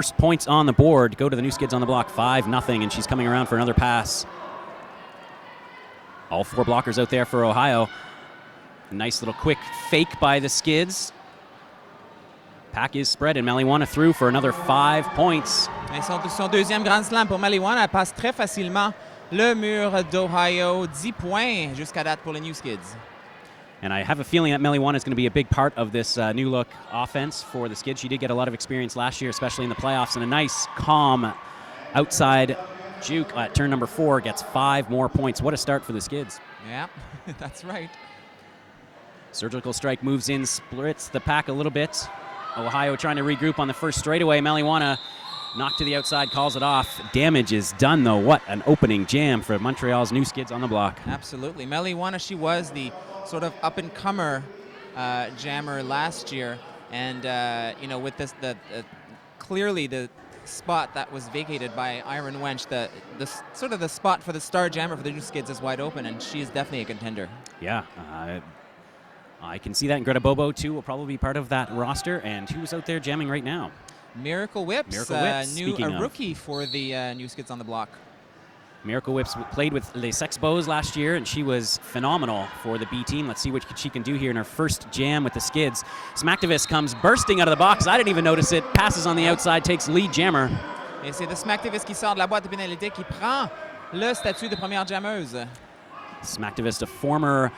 First points on the board go to the new Skids on the block, 5-0, and she's coming around for another pass. All 4 blockers out there for Ohio. Nice little quick fake by the Skids. Pack is spread, and Maliwana through for another 5 points. Et son deuxième Grand Slam pour Maliwana. Elle passe très facilement le mur d'Ohio. 10 points jusqu'à date pour les New Skids. And I have a feeling that Maliwana is going to be a big part of this new look offense for the Skids. She did get a lot of experience last year, especially in the playoffs, and a nice, calm outside juke at turn number 4 gets 5 more points. What a start for the Skids. Yeah, that's right. Surgical strike moves in, splits the pack a little bit. Ohio trying to regroup on the first straightaway. Maliwana knocked to the outside, calls it off. Damage is done, though. What an opening jam for Montreal's new Skids on the block. Absolutely. Maliwana, she was the sort of up-and-comer jammer last year. And, with this, clearly the spot that was vacated by Iron Wench, the sort of the spot for the star jammer for the new Skids is wide open, and she is definitely a contender. Yeah. I can see that, and Greta Bobo, too, will probably be part of that roster. And who's out there jamming right now? Miracle Whips, a rookie for the new Skids on the block. Miracle Whips played with Les Sexbos last year, and she was phenomenal for the B team. Let's see what she can do here in her first jam with the Skids. Smacktivist comes bursting out of the box. I didn't even notice it. Passes on the outside, takes lead jammer. Et c'est de Smacktivist qui sort de la boîte de pénalité qui prend le statut de première jammeuse. Smacktivist, a former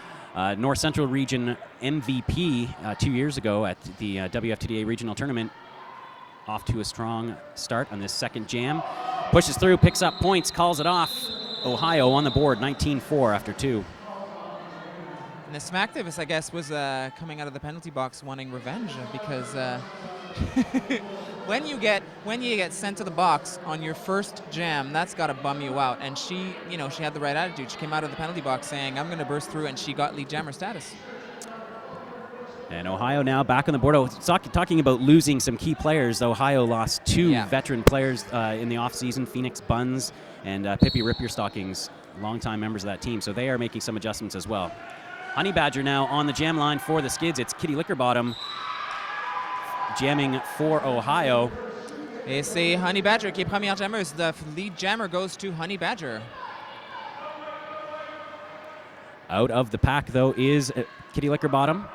North Central Region MVP 2 years ago at the WFTDA Regional Tournament. Off to a strong start on this second jam. Pushes through, picks up points, calls it off. Ohio on the board, 19-4 after 2. And the Smacktivist, I guess, was coming out of the penalty box wanting revenge because when you get sent to the box on your first jam, that's got to bum you out. And she had the right attitude. She came out of the penalty box saying, "I'm going to burst through," and she got lead jammer status. And Ohio now back on the board. Talking about losing some key players, Ohio lost 2 veteran players in the offseason, Phoenix Buns and Pippi Ripierstockings, longtime members of that team. So they are making some adjustments as well. Honey Badger now on the jam line for the Skids. It's Kitty Lickerbottom jamming for Ohio. Et c'est Honey Badger qui est première jammeuse. The lead jammer goes to Honey Badger. Out of the pack, though, is Kitty Lickerbottom.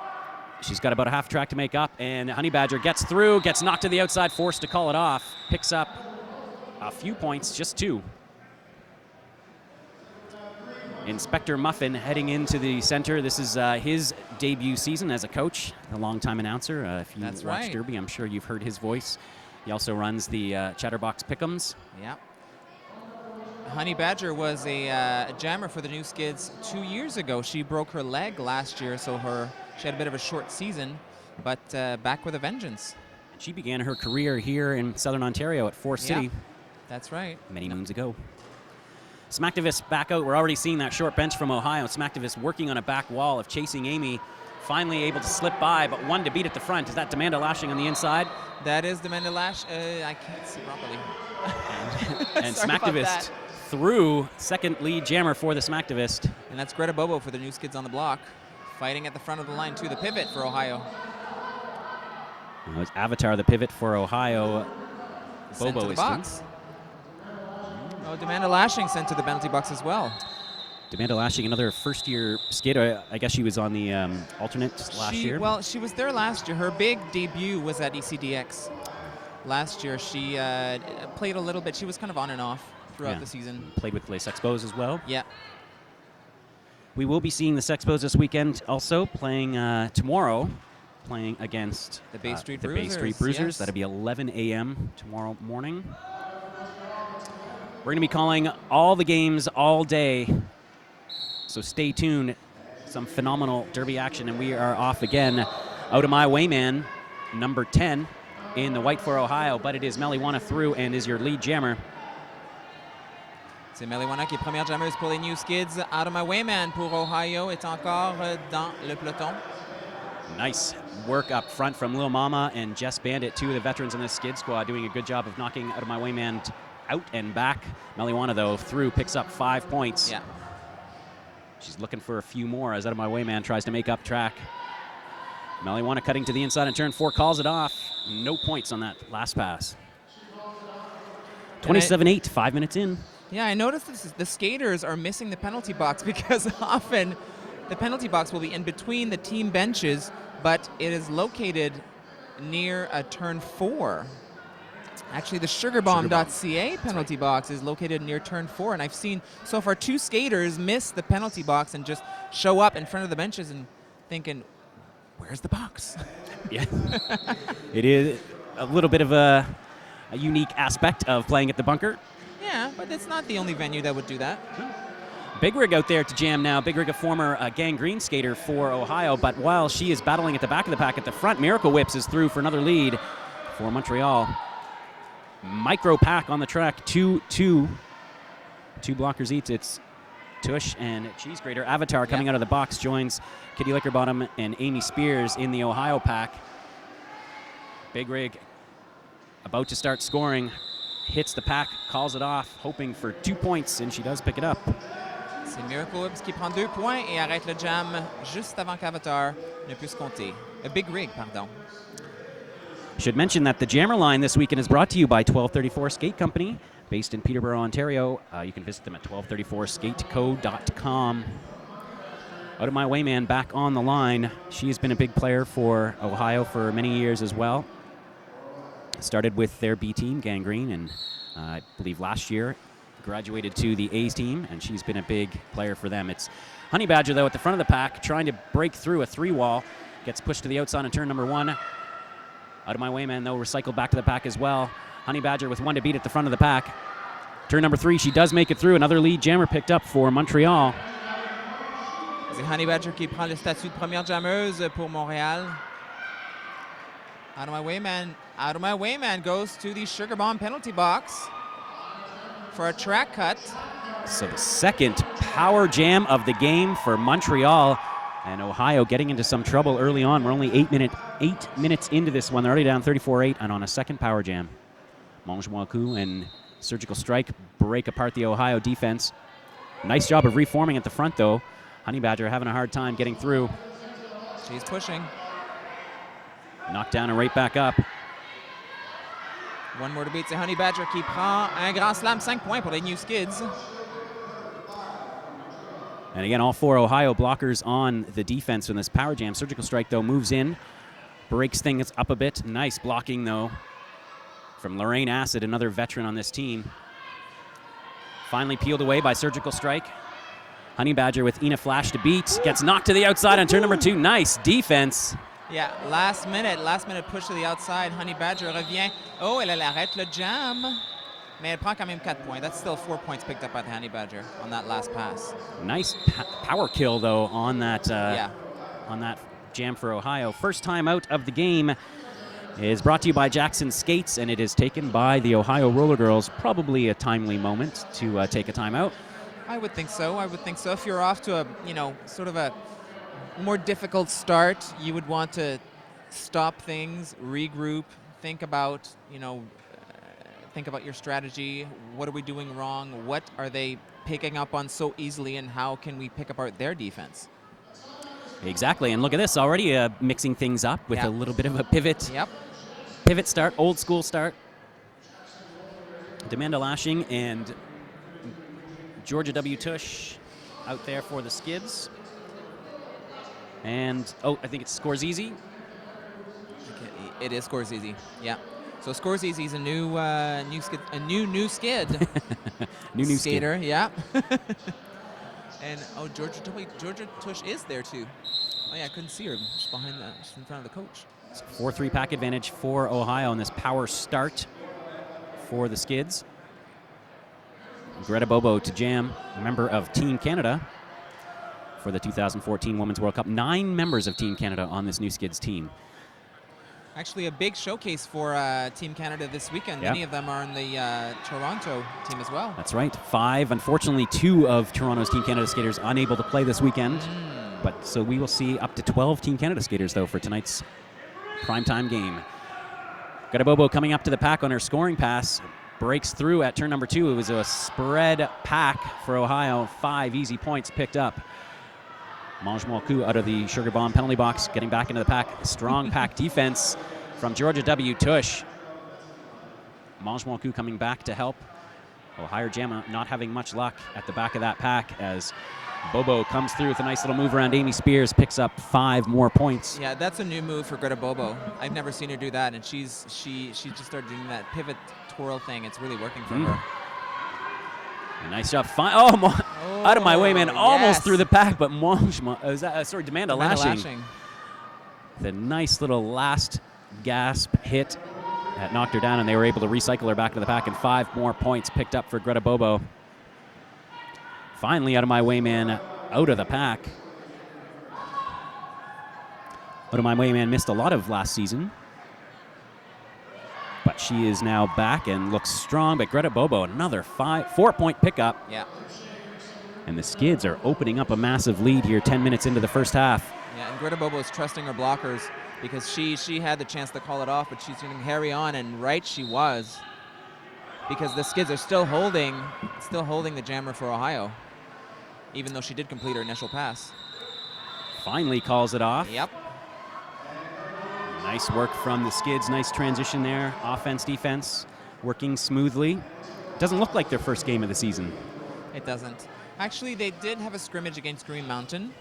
She's got about a half track to make up, and Honey Badger gets through, gets knocked to the outside, forced to call it off. Picks up a few points, just 2. Inspector Muffin heading into the center. This is his debut season as a coach, a longtime announcer. If you watch Derby, I'm sure you've heard his voice. He also runs the Chatterbox Pick'ems. Yeah. Honey Badger was a jammer for the new Skids 2 years ago. She broke her leg last year, so she had a bit of a short season, but back with a vengeance. She began her career here in Southern Ontario at Forest City. That's right. Many moons ago. Smacktivist back out. We're already seeing that short bench from Ohio. Smacktivist working on a back wall of chasing Amy. Finally able to slip by, but one to beat at the front. Is that Demanda Lashing on the inside? That is Demanda Lash. I can't see properly. And Smacktivist through, second lead jammer for the Smacktivist. And that's Greta Bobo for the new Skids on the block. Fighting at the front of the line, too. The pivot for Ohio. Well, it's Avatar, the pivot for Ohio. Sent Bobo to the is box. Oh, Demanda Lashing sent to the penalty box as well. Demanda Lashing, another first-year Skid. I guess she was on the alternate last year. Well, she was there last year. Her big debut was at ECDX. Last year, she played a little bit. She was kind of on and off throughout the season. Played with Les Expos as well. Yeah. We will be seeing the Sexpos this weekend also, playing tomorrow, playing against the Bay Street Bruisers. Yes. That'll be 11 a.m. tomorrow morning. We're going to be calling all the games all day, so stay tuned. Some phenomenal Derby action, and we are off again. Out of my way, man, number 10 in the white for Ohio, but it is Maliwana through and is your lead jammer. C'est Maliwana qui est première jammeuse pour les New Skids. Out of my way, man, pour Ohio est encore dans le peloton. Nice work up front from Lil Mama and Jess Bandit, 2 of the veterans in this Skid squad, doing a good job of knocking Out of my way, man out and back. Maliwana, though, through, picks up 5 points. Yeah. She's looking for a few more as Out of my way, man tries to make up track. Maliwana cutting to the inside in turn 4, calls it off. No points on that last pass. 27-8, 5 minutes in. Yeah, I noticed the skaters are missing the penalty box because often the penalty box will be in between the team benches, but it is located near a turn 4. Actually, the sugarbomb.ca penalty box is located near turn 4, and I've seen so far 2 skaters miss the penalty box and just show up in front of the benches and thinking, where's the box? Yeah. It is a little bit of a unique aspect of playing at the bunker. Yeah, but it's not the only venue that would do that. Big Rig out there to jam now. Big Rig, a former gangrene skater for Ohio, but while she is battling at the back of the pack, at the front, Miracle Whips is through for another lead for Montreal. Micro pack on the track, 2 blockers each. It's Tush and Cheese Grater. Avatar coming out of the box joins Kitty Lickerbottom and Amy Spears in the Ohio pack. Big Rig about to start scoring. Hits the pack, calls it off, hoping for 2 points, and she does pick it up. C'est Miracle Whips qui prend 2 points et arrête le jam juste avant qu'Avatar ne puisse compter. A Big Rig, pardon. Should mention that the Jammer line this weekend is brought to you by 1234 Skate Company, based in Peterborough, Ontario. You can visit them at 1234skateco.com. Out of my way, man, back on the line. She's been a big player for Ohio for many years as well. Started with their B team, Gangrene, and I believe last year graduated to the A's team, and she's been a big player for them. It's Honey Badger, though, at the front of the pack, trying to break through a 3-wall. Gets pushed to the outside on turn number 1. Out of my way, man, though, recycled back to the pack as well. Honey Badger with 1 to beat at the front of the pack. Turn number 3, she does make it through. Another lead jammer picked up for Montreal. C'est Honey Badger qui prend le statut de première jammeuse pour Montréal. Out of my way, man. Out of my way, man goes to the Sugar Bomb penalty box for a track cut. So the second power jam of the game for Montreal. And Ohio getting into some trouble early on. We're only 8 minutes into this one. They're already down 34-8 and on a second power jam. Mangemois and Surgical Strike break apart the Ohio defense. Nice job of reforming at the front, though. Honey Badger having a hard time getting through. She's pushing. Knocked down and right back up. 1 more to beat. C'est Honey Badger qui prend un grand slam, 5 points pour les New Skids. And again, all 4 Ohio blockers on the defense in this power jam. Surgical Strike, though, moves in, breaks things up a bit. Nice blocking, though, from Lorraine Acid, another veteran on this team. Finally peeled away by Surgical Strike. Honey Badger with Ina Flash to beat. Gets knocked to the outside on turn number 2. Nice defense. Yeah, last minute push to the outside. Honey Badger revient. Oh, elle arrête le jam. Mais elle prend quand même 4 points. That's still 4 points picked up by the Honey Badger on that last pass. Nice power kill, though, on that on that jam for Ohio. First time out of the game is brought to you by Jackson Skates, and it is taken by the Ohio Roller Girls. Probably a timely moment to take a timeout. I would think so. If you're off to a, sort of a more difficult start, you would want to stop things, regroup, think about your strategy. What are we doing wrong? What are they picking up on so easily, and how can we pick apart their defense? Exactly, and look at this, already mixing things up with a little bit of a pivot. Yep. Pivot start, old school start. Demanda Lashing and Georgia W. Tush out there for the Skids. And, I think it scores easy. It is scores easy, yeah. So Scores Easy is a new skid. New skater, skater, yeah. And Georgia Tush is there too. Oh yeah, I couldn't see her. She's behind she's in front of the coach. 4-3 pack advantage for Ohio in this power start for the Skids. Greta Bobo to jam, a member of Team Canada for the 2014 Women's World Cup. 9 members of Team Canada on this new Skids team. Actually, a big showcase for Team Canada this weekend. Yep. Many of them are on the Toronto team as well. That's right. 5. Unfortunately, 2 of Toronto's Team Canada skaters unable to play this weekend. But so we will see up to 12 Team Canada skaters, though, for tonight's primetime game. Gadabobo coming up to the pack on her scoring pass. Breaks through at turn number 2. It was a spread pack for Ohio. 5 easy points picked up. Mangemois out of the Sugar Bomb penalty box, getting back into the pack. Strong pack defense from Georgia W. Tush. Mangemonku coming back to help. Ohio Jam not having much luck at the back of that pack as Bobo comes through with a nice little move around Amy Spears, picks up 5 more points. Yeah, that's a new move for Greta Bobo. I've never seen her do that, and she just started doing that pivot twirl thing. It's really working for her. A nice job. Out of my way, man. Almost through the pack, but Demanda lashing. The nice little last gasp hit that knocked her down, and they were able to recycle her back to the pack, and 5 more points picked up for Greta Bobo. Finally, Out of my way, man, out of the pack. Out of my way, man missed a lot of last season, but she is now back and looks strong. But Greta Bobo, another 4-point pickup. Yeah. And the Skids are opening up a massive lead here 10 minutes into the first half. Yeah, and Greta Bobo is trusting her blockers because she had the chance to call it off, but she's going to carry on, and right she was, because the Skids are still holding the jammer for Ohio, even though she did complete her initial pass. Finally calls it off. Yep. Nice work from the Skids. Nice transition there. Offense, defense, working smoothly. Doesn't look like their first game of the season. It doesn't. Actually, they did have a scrimmage against Green Mountain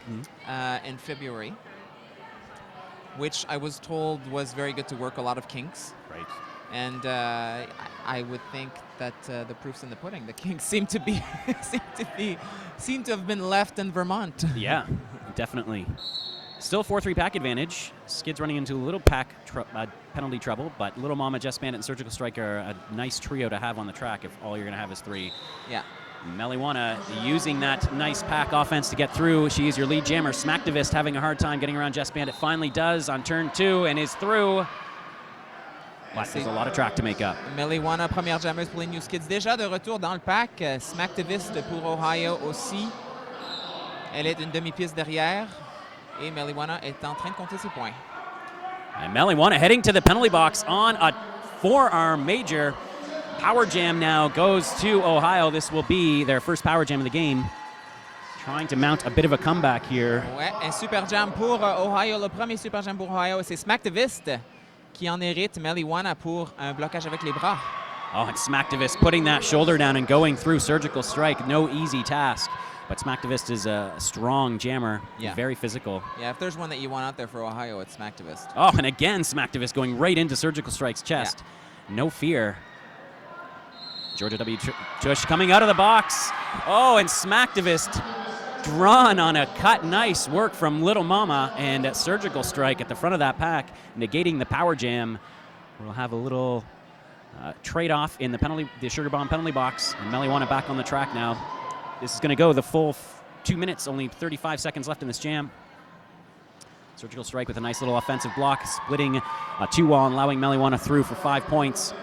in February, which I was told was very good to work a lot of kinks. Right. And I would think that the proof's in the pudding. The kinks seem to have been left in Vermont. Yeah, definitely. Still 4-3 pack advantage. Skids running into a little pack penalty trouble, but Little Mama, Jess Bandit, and Surgical Strike are a nice trio to have on the track if all you're going to have is 3. Yeah. Meliwana using that nice pack offense to get through. She is your lead jammer. Smacktivist having a hard time getting around Jess Bandit. Finally does on turn 2 and is through. But there's a lot of track to make up. Meliwana, première jammeuse pour les New Skids. Déjà de retour dans le pack. Smacktivist pour Ohio aussi. Elle est une demi-piste derrière. Et Meliwana est en train de compter ses points. And Meliwana heading to the penalty box on a forearm major. Power jam now goes to Ohio. This will be their first power jam of the game. Trying to mount a bit of a comeback here. Ouais, un super jam pour Ohio. Le premier super jam pour Ohio, c'est Smacktivist qui en hérite Meliwana pour un blocage avec les bras. Oh, and Smacktivist putting that shoulder down and going through Surgical Strike. No easy task. But Smacktivist is a strong jammer, very physical. Yeah, if there's one that you want out there for Ohio, it's Smacktivist. Oh, and again, Smacktivist going right into Surgical Strike's chest. Yeah. No fear. Georgia W. Tush coming out of the box. Oh, and Smacktivist drawn on a cut. Nice work from Little Mama, and Surgical Strike at the front of that pack, negating the power jam. We'll have a little trade-off in the Sugar Bomb penalty box, and Meliwana back on the track now. This is going to go the full 2 minutes, only 35 seconds left in this jam. Surgical Strike with a nice little offensive block, splitting a 2-wall and allowing Meliwana through for 5 points.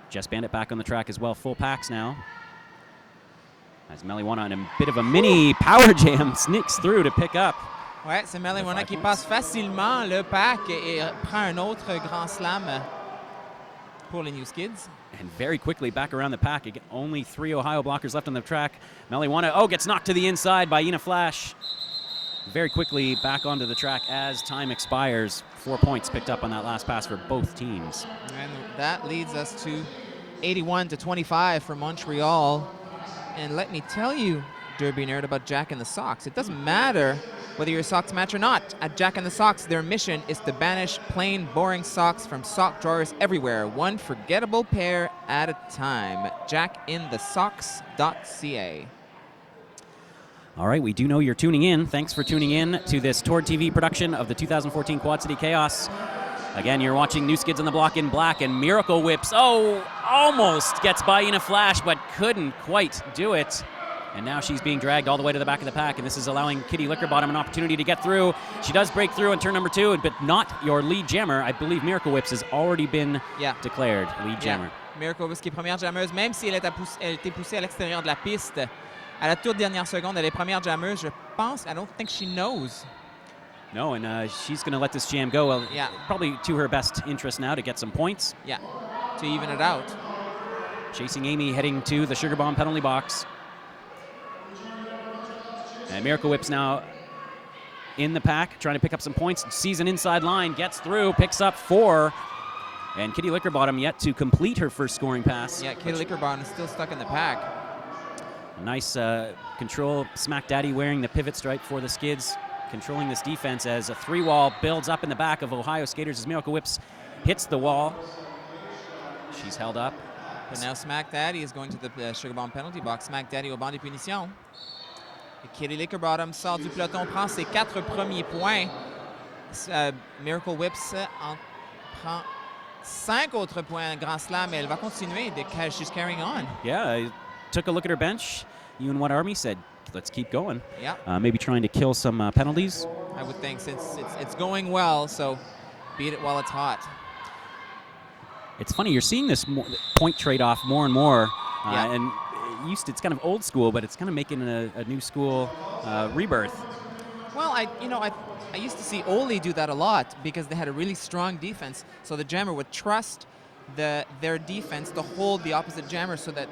Jess Bandit back on the track as well, full packs now. As Meliwana in a bit of a mini power jam sneaks through to pick up. Ouais, c'est Meliwana qui passe facilement le pack et prend un autre grand slam pour les New Skids. And very quickly back around the pack. Again, only 3 Ohio blockers left on the track. Meliwana, gets knocked to the inside by Ina Flash. Very quickly back onto the track as time expires. 4 points picked up on that last pass for both teams. And that leads us to 81-25 for Montreal. And let me tell you, Derby Nerd, about Jack and the Sox. It doesn't matter whether your socks match or not. At Jack and the Sox, their mission is to banish plain, boring socks from sock drawers everywhere, one forgettable pair at a time. JackInTheSocks.ca. All right, we do know you're tuning in. Thanks for tuning in to this Tord TV production of the 2014 Quad City Chaos. Again, you're watching New Skids on the Block in black, and Miracle Whips, almost gets by Ina Flash, but couldn't quite do it. And now she's being dragged all the way to the back of the pack, and this is allowing Kitty Lickerbottom an opportunity to get through. She does break through in turn number 2, but not your lead jammer. I believe Miracle Whips has already been declared lead jammer. Miracle Whips qui est première jammeuse, même si elle était poussée à l'extérieur de la piste. À la toute dernière seconde, elle est première jammeuse. Je pense, I don't think she knows. No, and she's going to let this jam go. Probably to her best interest now to get some points. Yeah, to even it out. Chasing Amy, heading to the Sugar Bomb penalty box. And Miracle Whips now in the pack, trying to pick up some points. Sees an inside line, gets through, picks up 4. And Kitty Lickerbottom yet to complete her first scoring pass. Yeah, Kitty Lickerbottom is still stuck in the pack. Nice control. Smack Daddy wearing the pivot stripe for the Skids, controlling this defense as a 3-wall builds up in the back of Ohio skaters as Miracle Whips hits the wall. She's held up. But now Smack Daddy is going to the Sugar Bomb penalty box. Smack Daddy au banc des punitions. Et Kitty Lickerbottom sort du peloton, prend ses 4 premiers points. Miracle Whips en prend 5 autres points Grand Slam, et elle va continuer. She's carrying on. Yeah, I took a look at her bench. You and What Army said, let's keep going. Yeah. Maybe trying to kill some penalties. I would think, since it's going well, so beat it while it's hot. It's funny, you're seeing this point trade-off more and more. Yeah. And it's kind of old school, but it's kind of making a new school rebirth. Well, I used to see Ole do that a lot because they had a really strong defense. So the jammer would trust their defense to hold the opposite jammer so that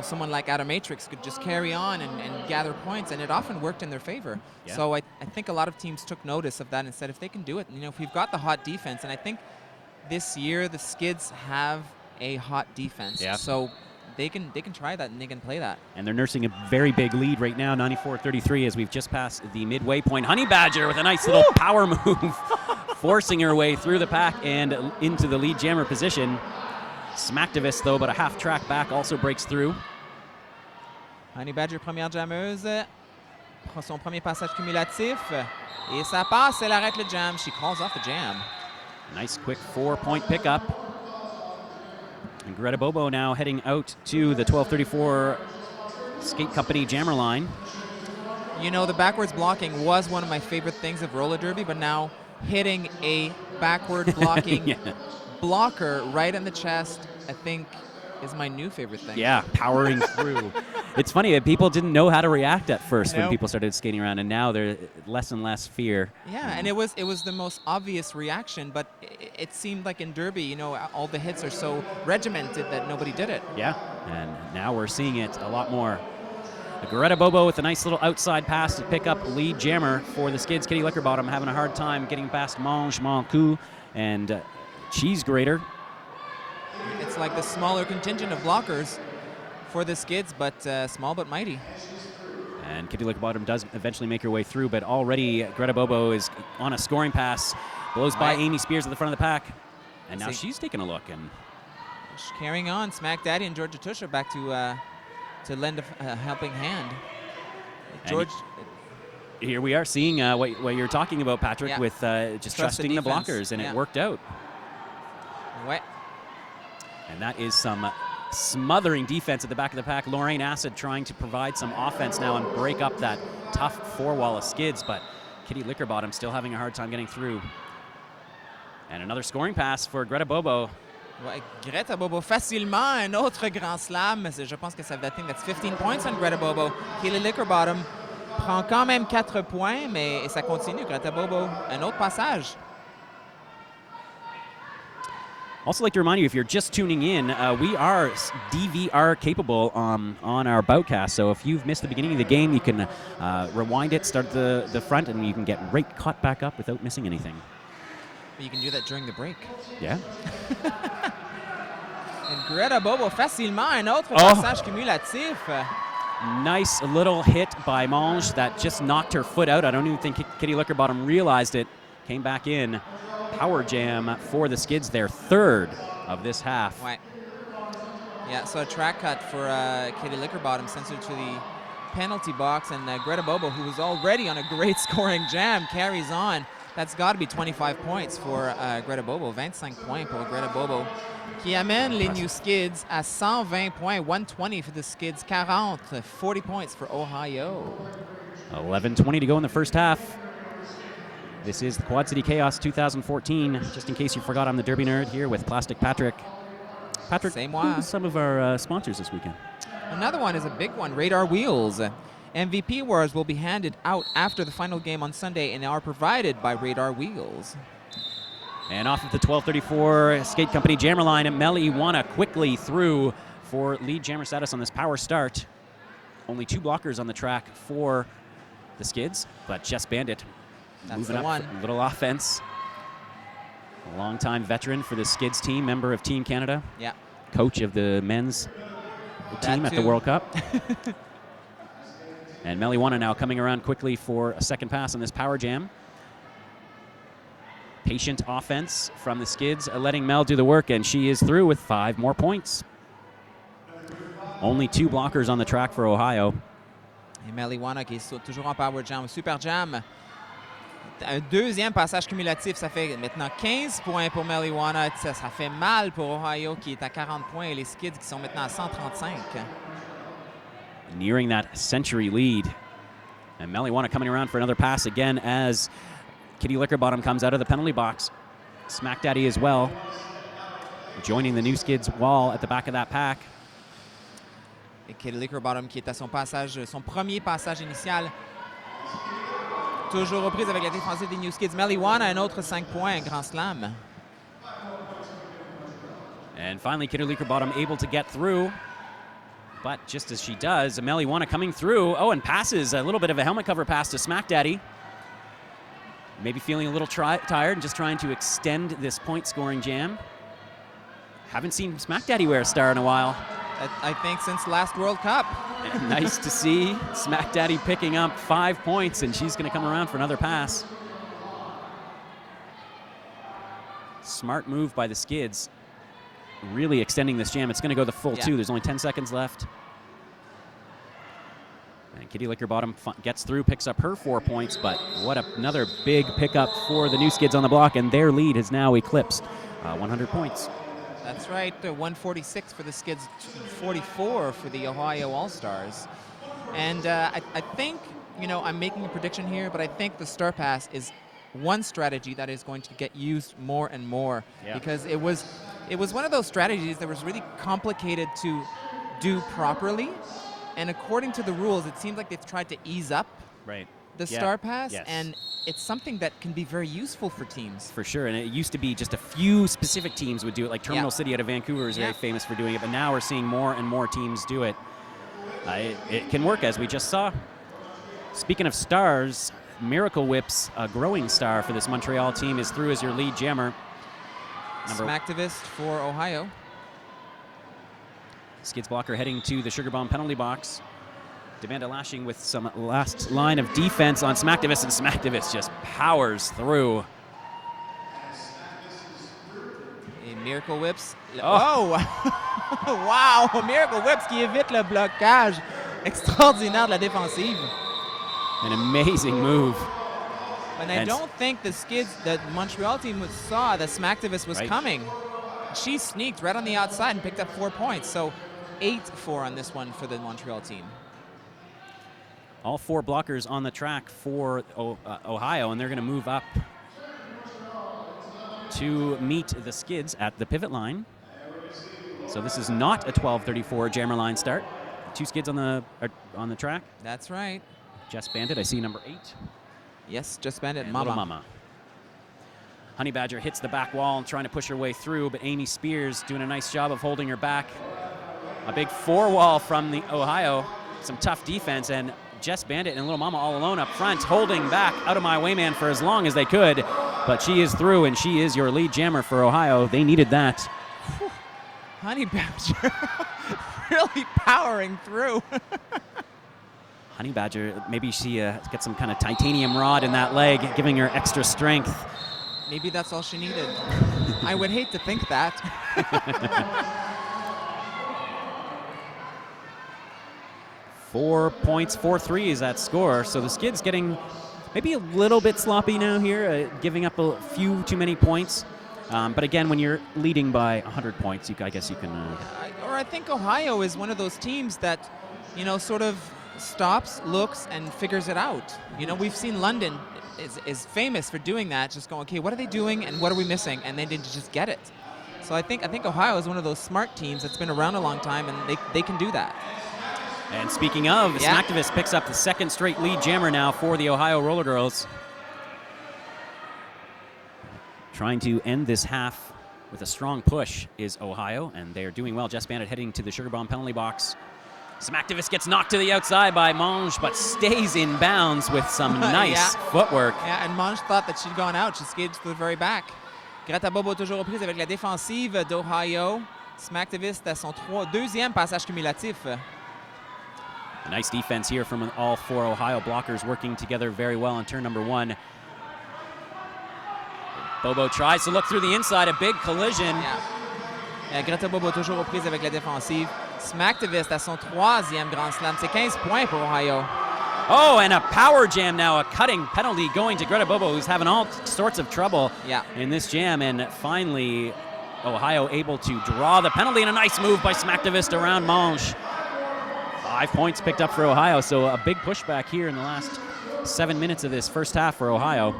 someone like Atomatrix could just carry on and gather points, and it often worked in their favor. Yeah. So I think a lot of teams took notice of that and said, if they can do it, if we've got the hot defense, and I think this year the Skids have a hot defense. Yeah. So they can try that and they can play that. And they're nursing a very big lead right now, 94-33, as we've just passed the midway point. Honey Badger with a nice little power move, forcing her way through the pack and into the lead jammer position. Smacktivist, though, but a half track back, also breaks through. Honey Badger, première jammeuse, prend son premier passage cumulatif, et ça passe, elle arrête le jam. She calls off the jam. Nice quick 4-point pickup. And Greta Bobo now heading out to the 1234 Skate Company jammer line. The backwards blocking was one of my favorite things of roller derby, but now hitting a backward blocking yeah. blocker right in the chest, I think, is my new favorite thing. Yeah, powering through. It's funny that people didn't know how to react at first when people started skating around, and now there's less and less fear. Yeah, and it was the most obvious reaction, but it seemed like in derby, all the hits are so regimented that nobody did it. Yeah, and now we're seeing it a lot more. Greta Bobo with a nice little outside pass to pick up lead jammer for the Skids. Kitty Lickerbottom having a hard time getting past Mange Mancu and Cheese Grater. It's like the smaller contingent of blockers for the Skids, but small but mighty. And Kitty Lickerbottom does eventually make her way through, but already Greta Bobo is on a scoring pass, blows by Amy Spears at the front of the pack, and now she's taking a look. And she's carrying on. Smack Daddy and Georgia Tusher back to lend a helping hand. George. Here we are seeing what you're talking about, Patrik, with just trusting the blockers, and it worked out. Ouais. And that is some smothering defense at the back of the pack. Lorraine Acid trying to provide some offense now and break up that tough 4-wall of Skids, but Kitty Lickerbottom still having a hard time getting through. And another scoring pass for Greta Bobo. Ouais, Greta Bobo facilement un autre grand slam. Je pense que ça I think that's 15 points on Greta Bobo. Kitty Lickerbottom prend quand même 4 points, mais ça continue. Greta Bobo, un autre passage. Also like to remind you, if you're just tuning in, we are DVR capable on our Boutcast. So if you've missed the beginning of the game, you can rewind it, start the front, and you can get right caught back up without missing anything. You can do that during the break. Yeah. And Greta Bobo facilement un autre passage cumulatif. Nice little hit by Mange that just knocked her foot out. I don't even think Kitty Lickerbottom realized it. Came back in. Power jam for the Skids, their third of this half. Ouais. Yeah, so a track cut for Kitty Lickerbottom sends her to the penalty box, and Greta Bobo, who was already on a great scoring jam, carries on. That's got to be 25 points for Greta Bobo. 25 points pour Greta Bobo, qui amène les New Skids à 120 points, 120 for the Skids, 40 points for Ohio. 11:20 to go in the first half. This is the Quad City Chaos 2014. Just in case you forgot, I'm the Derby Nerd here with Plastik Patrik. Patrik, who's some of our sponsors this weekend? Another one is a big one, Radar Wheels. MVP awards will be handed out after the final game on Sunday and are provided by Radar Wheels. And off of the 1234 Skate Company jammer line, Mel Iwana quickly through for lead jammer status on this power start. Only 2 blockers on the track for the Skids, but Jess Bandit That's moving the up one. for a little offense. A longtime veteran for the Skids team, member of Team Canada. Yeah. Coach of the men's team at the World Cup. And Meliwana now coming around quickly for a second pass on this power jam. Patient offense from the Skids, letting Mel do the work, and she is through with 5 more points. Only 2 blockers on the track for Ohio. Et Meliwana qui est toujours en power jam, super jam. Un deuxième passage cumulatif, ça fait maintenant 15 points pour Meliwana. Ça fait mal pour Ohio qui est à 40 points et les Skids qui sont maintenant à 135. Nearing that century lead. And Meliwana coming around for another pass again as Kitty Lickerbottom comes out of the penalty box. Smack Daddy as well, joining the new Skids wall at the back of that pack. Et Kitty Lickerbottom qui est à son premier passage initial. Toujours reprise avec la défensive des New Skids. Meliwana, un autre 5 points, Grand Slam. And finally, Kitty Lickerbottom able to get through. But just as she does, Meliwana coming through. Oh, and passes a little bit of a helmet cover pass to Smack Daddy. Maybe feeling a little tired and just trying to extend this point-scoring jam. Haven't seen Smack Daddy wear a star in a while. I think since last World Cup. And nice to see Smack Daddy picking up 5 points, and she's going to come around for another pass. Smart move by the Skids. Really extending this jam. It's going to go the full 2. There's only 10 seconds left. And Kitty Lickerbottom gets through, picks up her 4 points, but what another big pickup for the new Skids on the block, and their lead has now eclipsed 100 points. That's right, 146 for the Skids, 44 for the Ohio All-Stars. And I think, I'm making a prediction here, but I think the Star Pass is one strategy that is going to get used more and more, because it was one of those strategies that was really complicated to do properly. And according to the rules, it seems like they've tried to ease up the Star Pass, and it's something that can be very useful for teams. For sure, and it used to be just a few specific teams would do it, like Terminal City out of Vancouver is very famous for doing it, but now we're seeing more and more teams do it. It can work, as we just saw. Speaking of stars, Miracle Whip's a growing star for this Montreal team is through as your lead jammer. Smacktivist for Ohio. Skids blocker heading to the Sugar Bomb penalty box. Demanda lashing with some last line of defense on Smacktivist, and Smacktivist just powers through. Et Miracle Whips. Oh! Wow! Miracle Whips qui évite le blocage extraordinaire de la défensive. An amazing move. And I don't think the Montreal team saw that Smacktivist was coming. She sneaked right on the outside and picked up 4 points. So 8-4 on this one for the Montreal team. All 4 blockers on the track for Ohio, and they're going to move up to meet the Skids at the pivot line. So this is not a 12:34 jammer line start. 2 Skids on the track. That's right. Jess Bandit, I see number 8. Yes, Jess Bandit, and Mama. Little Mama. Honey Badger hits the back wall and trying to push her way through, but Amy Spears doing a nice job of holding her back. A big 4-wall from the Ohio. Some tough defense, and Jess Bandit and Little Mama all alone up front, holding back Out of My Way Man for as long as they could. But she is through, and she is your lead jammer for Ohio. They needed that. Whew. Honey Badger really powering through. Honey Badger, maybe she gets some kind of titanium rod in that leg, giving her extra strength. Maybe that's all she needed. I would hate to think that. 4 points, 4-3 is that score. So the Skids getting maybe a little bit sloppy now here, giving up a few too many points. But again, when you're leading by 100 points, I guess you can... Or I think Ohio is one of those teams that, sort of stops, looks, and figures it out. We've seen London is famous for doing that, just going, okay, what are they doing and what are we missing? And they didn't just get it. So I think Ohio is one of those smart teams that's been around a long time, and they can do that. And speaking of, Smacktivist picks up the 2nd straight lead jammer now for the Ohio Roller Girls. Trying to end this half with a strong push is Ohio, and they're doing well. Jess Bandit heading to the Sugar Bomb penalty box. Smacktivist gets knocked to the outside by Monge, but stays in bounds with some nice footwork. Yeah, and Monge thought that she'd gone out. She skated to the very back. Gratabobo toujours aux prises avec la défensive d'Ohio. Smacktivist à son deuxième passage cumulatif. A nice defense here from all 4 Ohio blockers working together very well on turn number 1. Bobo tries to look through the inside, a big collision. Gratabobo toujours aux prises avec la défensive. Smacktivist à son 3e Grand Slam. C'est 15 points pour Ohio. Oh, and a power jam now, a cutting penalty going to Gratabobo, who's having all sorts of trouble in this jam. And finally, Ohio able to draw the penalty, and a nice move by Smacktivist around Manche. 5 points picked up for Ohio, so a big pushback here in the last 7 minutes of this first half for Ohio.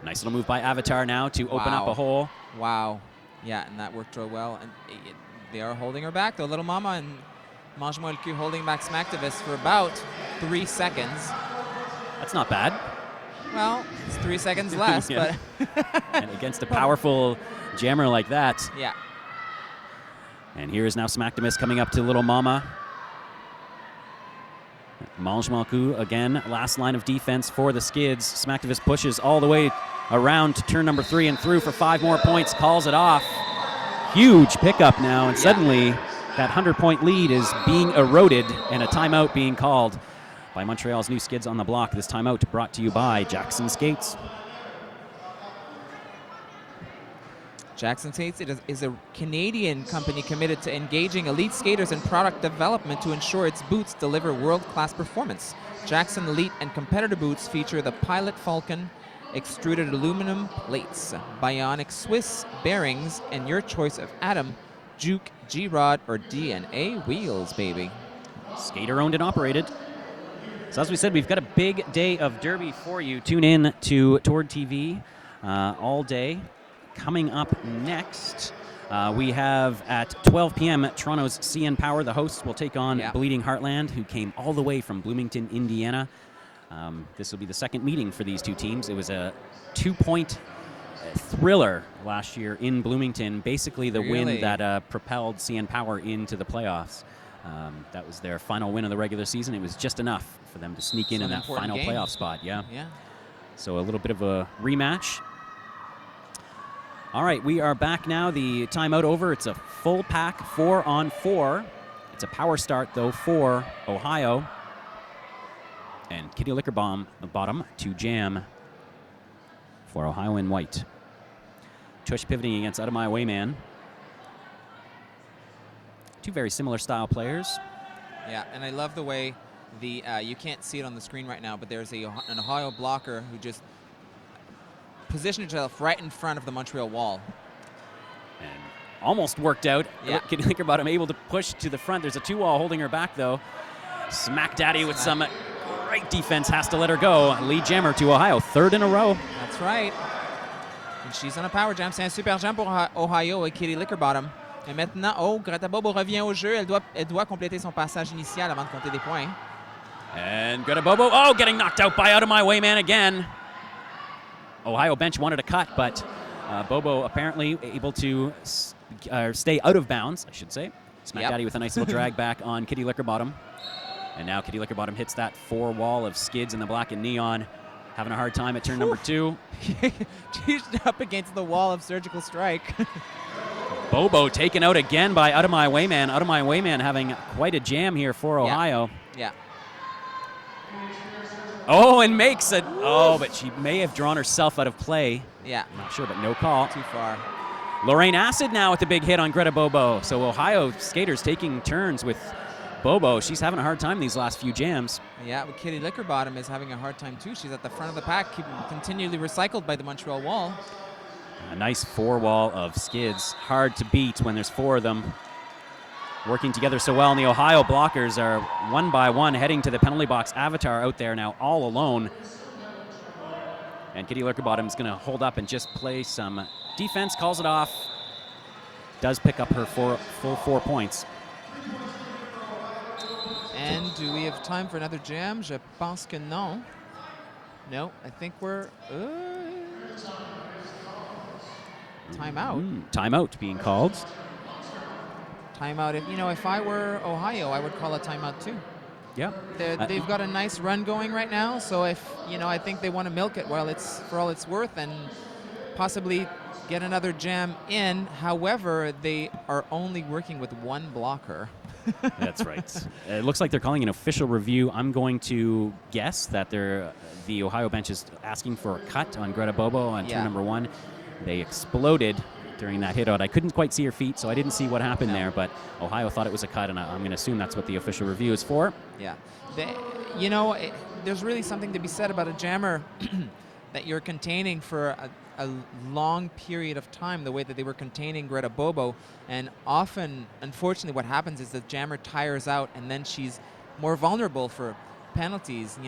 Nice little move by Avatar now to open up a hole. Wow. Yeah, and that worked real well. And they are holding her back, though. Little Mama and Mange-moi le cul holding back Smacktivist for about 3 seconds. That's not bad. Well, it's 3 seconds less, but... And against a powerful jammer like that. Yeah. And here is now Smacktivist coming up to Little Mama. Mange-moi le cul again, last line of defense for the Skids. Smacktivist pushes all the way around to turn number 3 and through for 5 more points, calls it off. Huge pickup now, and suddenly that 100-point lead is being eroded, and a timeout being called by Montreal's new Skids on the block. This timeout brought to you by Jackson Skates. Jackson Skates is a Canadian company committed to engaging elite skaters in product development to ensure its boots deliver world-class performance. Jackson Elite and competitor boots feature the Pilot Falcon, extruded aluminum plates, bionic Swiss bearings, and your choice of Atom, Juke, G-Rod, or DNA wheels, baby. Skater owned and operated. So as we said, we've got a big day of Derby for you. Tune in to Toward TV all day. Coming up next, we have at 12 p.m. Toronto's CN Power. The hosts will take on Bleeding Heartland, who came all the way from Bloomington, Indiana. This will be the second meeting for these two teams. It was a 2-point thriller last year in Bloomington, basically the win that propelled CN Power into the playoffs. That was their final win of the regular season. It was just enough for them to sneak in that final playoff spot. Yeah. So a little bit of a rematch. All right, we are back now. The timeout over. It's a full pack 4-on-4. It's a power start, though, for Ohio. And Kitty Liquor bottom to jam for Ohio in white. Tush pivoting against Adamai Wayman. Two very similar style players. Yeah, and I love the way the you can't see it on the screen right now, but there's an Ohio blocker who just positioned himself right in front of the Montreal wall. And almost worked out. Kitty Liquor bottom able to push to the front. There's a 2-wall holding her back, though. Smack Daddy with some great defense, has to let her go. Lead jammer to Ohio, 3rd in a row. That's right. And she's on a power jam. C'est un super jam pour Ohio et Kitty Liquor bottom. Et maintenant, Gratabobo revient au jeu. Elle doit compléter son passage initial avant de compter des points. And Gratabobo, getting knocked out by Adamai Wayman again. Ohio bench wanted a cut, but Bobo apparently able to stay out of bounds, I should say. Smack Daddy with a nice little drag back on Kitty Liquor bottom. And now Kitty Liquor bottom hits that 4-wall of Skids in the black and neon. Having a hard time at turn number 2. She's up against the wall of surgical strike. Bobo taken out again by Adamai Wayman. Adamai Wayman having quite a jam here for Ohio. Yeah. And makes it. But she may have drawn herself out of play. Yeah. I'm not sure, but no call. Too far. Lorraine Acid now with the big hit on Gratabobo. So Ohio skaters taking turns with Bobo. She's having a hard time these last few jams. Yeah, but Kitty Liquor bottom is having a hard time too. She's at the front of the pack, continually recycled by the Montreal wall. A nice 4-wall of Skids. Hard to beat when there's 4 of them working together so well. And the Ohio blockers are one by one heading to the penalty box. Avatar out there now all alone. And Kitty Liquor bottom is going to hold up and just play some defense. Calls it off. Does pick up her full 4 points. And do we have time for another jam? Je pense que non. No, I think we're... Timeout. Timeout being called. Timeout. If I were Ohio, I would call a timeout too. Yeah. They've got a nice run going right now, so I think they want to milk it while it's for all it's worth, and possibly get another jam in. However, they are only working with one blocker. That's right. It looks like they're calling an official review. I'm going to guess that the Ohio bench is asking for a cut on Greta Bobo on turn number 1. They exploded during that hit out. I couldn't quite see her feet, so I didn't see what happened there, but Ohio thought it was a cut, and I'm going to assume that's what the official review is for. Yeah. There's really something to be said about a jammer that you're containing for a long period of time, the way that they were containing Greta Bobo. And often, unfortunately, what happens is the jammer tires out, and then she's more vulnerable for penalties,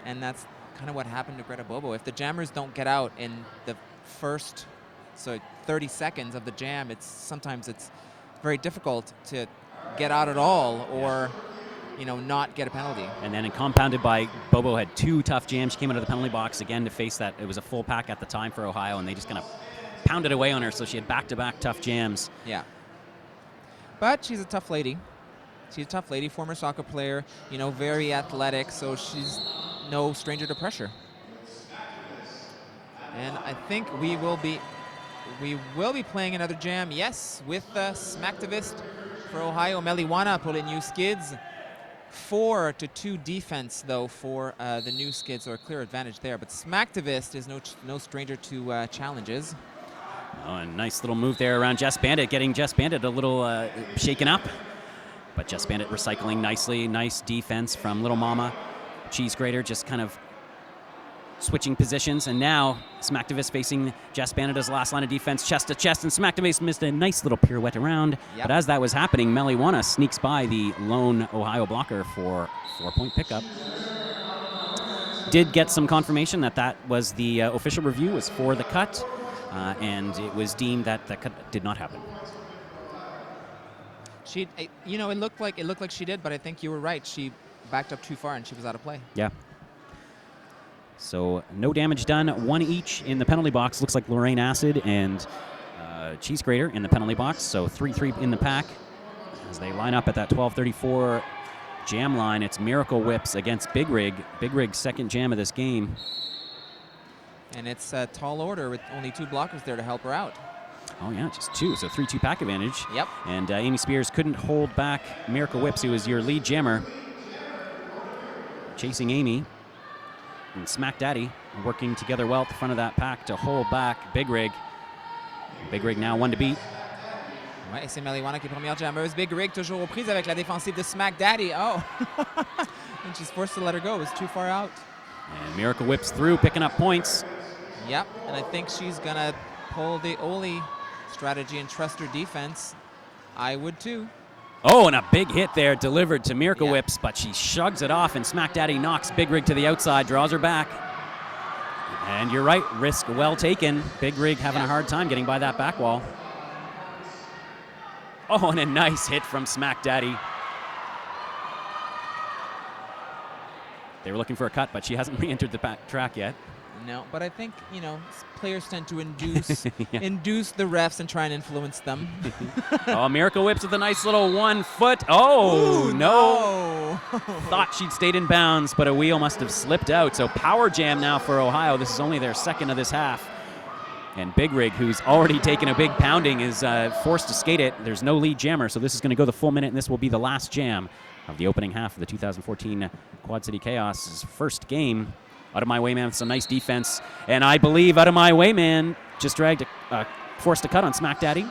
and that's kind of what happened to Greta Bobo. If the jammers don't get out in the first 30 seconds of the jam, sometimes it's very difficult to get out at all, or not get a penalty. And then compounded by Bobo had 2 tough jams. She came out of the penalty box again to face that. It was a full pack at the time for Ohio, and they just kind of pounded away on her, so she had back-to-back tough jams. Yeah. But she's a tough lady. She's a tough lady, former soccer player, very athletic, so she's no stranger to pressure. And I think we will be playing another jam, yes, with Smacktivist for Ohio. Meliwana pour les new Skids. 4-2 defense, though, for the new Skids, so a clear advantage there. But Smacktivist is no stranger to challenges. Oh, a nice little move there around Jess Bandit, getting Jess Bandit a little shaken up. But Jess Bandit recycling nicely. Nice defense from Little Mama. Cheese Grater just kind of switching positions, and now Smacktivist facing Jess Bandit as last line of defense, chest to chest, and Smacktivist missed a nice little pirouette around. Yep. But as that was happening, Meliwana sneaks by the lone Ohio blocker for 4-point pickup. Did get some confirmation that was the official review was for the cut, and it was deemed that the cut did not happen. It looked like she did, but I think you were right. She backed up too far and she was out of play. Yeah. So no damage done. 1 each in the penalty box. Looks like Lorraine Acid and Cheese Grater in the penalty box. So 3-3 in the pack. As they line up at that 12:34 jam line, it's Miracle Whips against Big Rig. Big Rig's second jam of this game. And it's a tall order with only 2 blockers there to help her out. Oh, yeah, just 2. So 3-2 pack advantage. Yep. And Amy Spears couldn't hold back Miracle Whips, who was your lead jammer. Chasing Amy. And Smack Daddy working together well at the front of that pack to hold back Big Rig. Big Rig now 1 to beat. Ouais, c'est Meliwana qui est première jammeuse. Big Rig toujours aux prises avec la défensive de Smack Daddy. Oh! And she's forced to let her go. It was too far out. And Miracle Whips through, picking up points. Yep, and I think she's going to pull the Oli strategy and trust her defense. I would too. Oh, and a big hit there delivered to Miracle Whips, but she shrugs it off, and Smack Daddy knocks Big Rig to the outside, draws her back. And you're right, risk well taken. Big Rig having a hard time getting by that back wall. Oh, and a nice hit from Smack Daddy. They were looking for a cut, but she hasn't re-entered the back track yet. No, but I think, players tend to induce the refs and try and influence them. Oh, Miracle Whips with a nice little 1 foot. Oh, ooh, no. Thought she'd stayed in bounds, but a wheel must have slipped out. So power jam now for Ohio. This is only their second of this half. And Big Rig, who's already taken a big pounding, is forced to skate it. There's no lead jammer, so this is going to go the full minute, and this will be the last jam of the opening half of the 2014 Quad City Chaos' first game. Out of My Way Man with some nice defense. And I believe Out of My Way Man just forced a cut on Smack Daddy.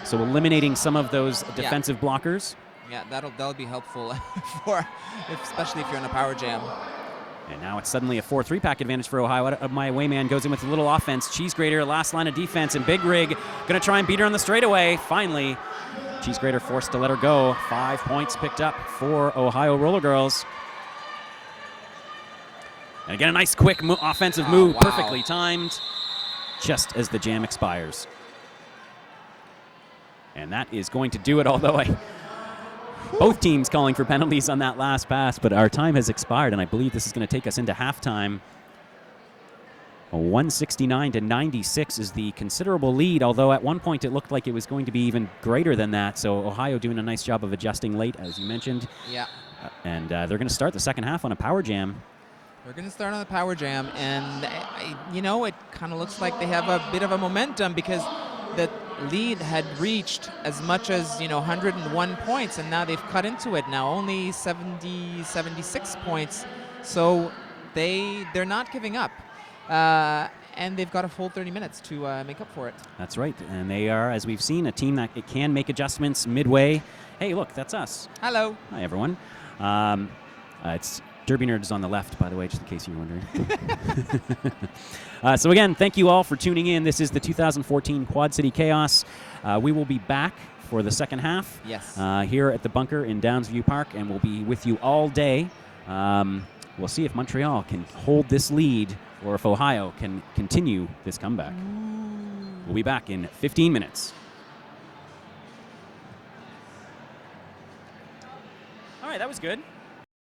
So eliminating some of those defensive blockers. Yeah, that'll be helpful, especially if you're in a power jam. And now it's suddenly a 4-3 pack advantage for Ohio. Out of My Way Man goes in with a little offense. Cheese Grater, last line of defense, and Big Rig going to try and beat her on the straightaway. Finally, Cheese Grater forced to let her go. 5 points picked up for Ohio Roller Girls. And again, a nice quick offensive move, perfectly timed, just as the jam expires. And that is going to do it, although both teams calling for penalties on that last pass, but our time has expired, and I believe this is going to take us into halftime. 169-96 is the considerable lead, although at one point it looked like it was going to be even greater than that, so Ohio doing a nice job of adjusting late, as you mentioned. Yeah. And they're going to start the second half on a power jam. We're going to start on the power jam, and you know, it kind of looks like they have a bit of a momentum because the lead had reached as much as 101 points, and now they've cut into it. Now only 76 points, so they're not giving up, and they've got a full 30 minutes to make up for it. That's right, and they are, as we've seen, a team that it can make adjustments midway. Hey, look, that's us. Hello. Hi, everyone. It's Derby Nerds on the left, by the way, just in case you were wondering. So again, thank you all for tuning in. This is the 2014 Quad City Chaos. We will be back for the second half. Yes. Here at the bunker in Downsview Park, and we'll be with you all day. We'll see if Montreal can hold this lead or if Ohio can continue this comeback. We'll be back in 15 minutes. All right, that was good.